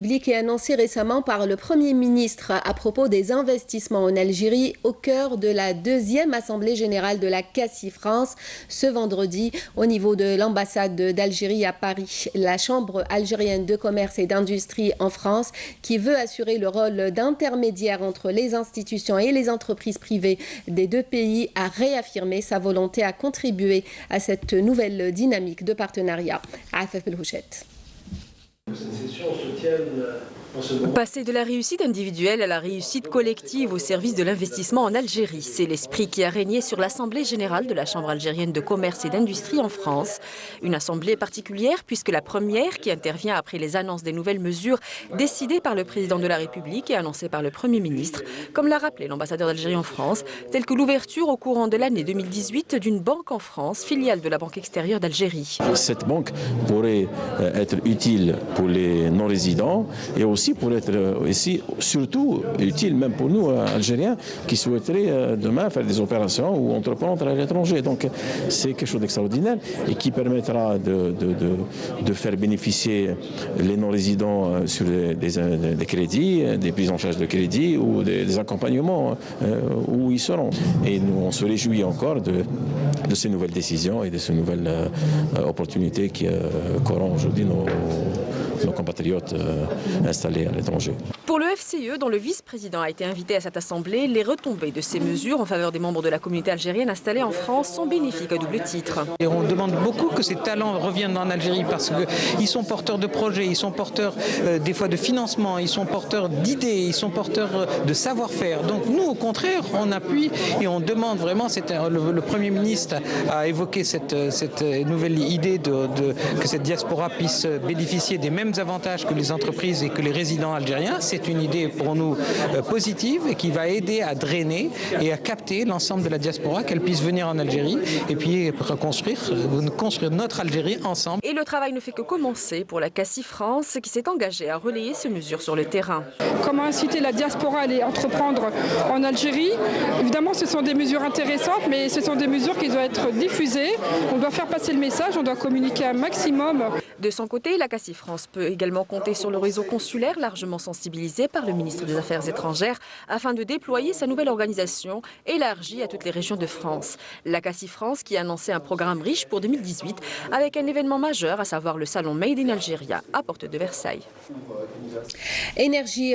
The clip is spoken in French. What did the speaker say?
Public est annoncé récemment par le Premier ministre à propos des investissements en Algérie au cœur de la deuxième Assemblée générale de la CACI France ce vendredi au niveau de l'ambassade d'Algérie à Paris. La Chambre algérienne de commerce et d'industrie en France, qui veut assurer le rôle d'intermédiaire entre les institutions et les entreprises privées des deux pays, a réaffirmé sa volonté à contribuer à cette nouvelle dynamique de partenariat. Afef Belhouchet. Passer de la réussite individuelle à la réussite collective au service de l'investissement en Algérie, c'est l'esprit qui a régné sur l'Assemblée générale de la Chambre algérienne de commerce et d'industrie en France. Une assemblée particulière puisque la première qui intervient après les annonces des nouvelles mesures décidées par le président de la République et annoncées par le Premier ministre, comme l'a rappelé l'ambassadeur d'Algérie en France, telle que l'ouverture au courant de l'année 2018 d'une banque en France, filiale de la Banque extérieure d'Algérie. Cette banque pourrait être utile pour les non-résidents et aussi pour être surtout utile même pour nous, Algériens, qui souhaiteraient demain faire des opérations ou entreprendre à l'étranger. Donc c'est quelque chose d'extraordinaire et qui permettra de faire bénéficier les non-résidents sur des crédits, des prises en charge de crédits ou des accompagnements où ils seront. Et nous, on se réjouit encore de ces nouvelles décisions et de ces nouvelles opportunités qu'auront aujourd'hui nos compatriotes installés à l'étranger. Pour le FCE, dont le vice-président a été invité à cette assemblée, les retombées de ces mesures en faveur des membres de la communauté algérienne installée en France sont bénéfiques à double titre. Et on demande beaucoup que ces talents reviennent en Algérie parce qu'ils sont porteurs de projets, ils sont porteurs des fois de financement, ils sont porteurs d'idées, ils sont porteurs de savoir-faire. Donc nous, au contraire, on appuie et on demande vraiment, le Premier ministre a évoqué cette nouvelle idée que cette diaspora puisse bénéficier des mêmes avantages que les entreprises et que les résidents algériens. C'est une idée pour nous positive et qui va aider à drainer et à capter l'ensemble de la diaspora, qu'elle puisse venir en Algérie et puis construire notre Algérie ensemble. Et le travail ne fait que commencer pour la CACI France qui s'est engagée à relayer ces mesures sur le terrain. Comment inciter la diaspora à aller entreprendre en Algérie? Évidemment, ce sont des mesures intéressantes, mais ce sont des mesures qui doivent être diffusées. On doit faire passer le message, on doit communiquer un maximum. De son côté, la CACI France peut également compter sur le réseau consulaire largement sensibilisé par le ministre des Affaires étrangères afin de déployer sa nouvelle organisation élargie à toutes les régions de France. La CACI France qui a annoncé un programme riche pour 2018 avec un événement majeur, à savoir le salon Made in Algeria à Porte de Versailles. Énergie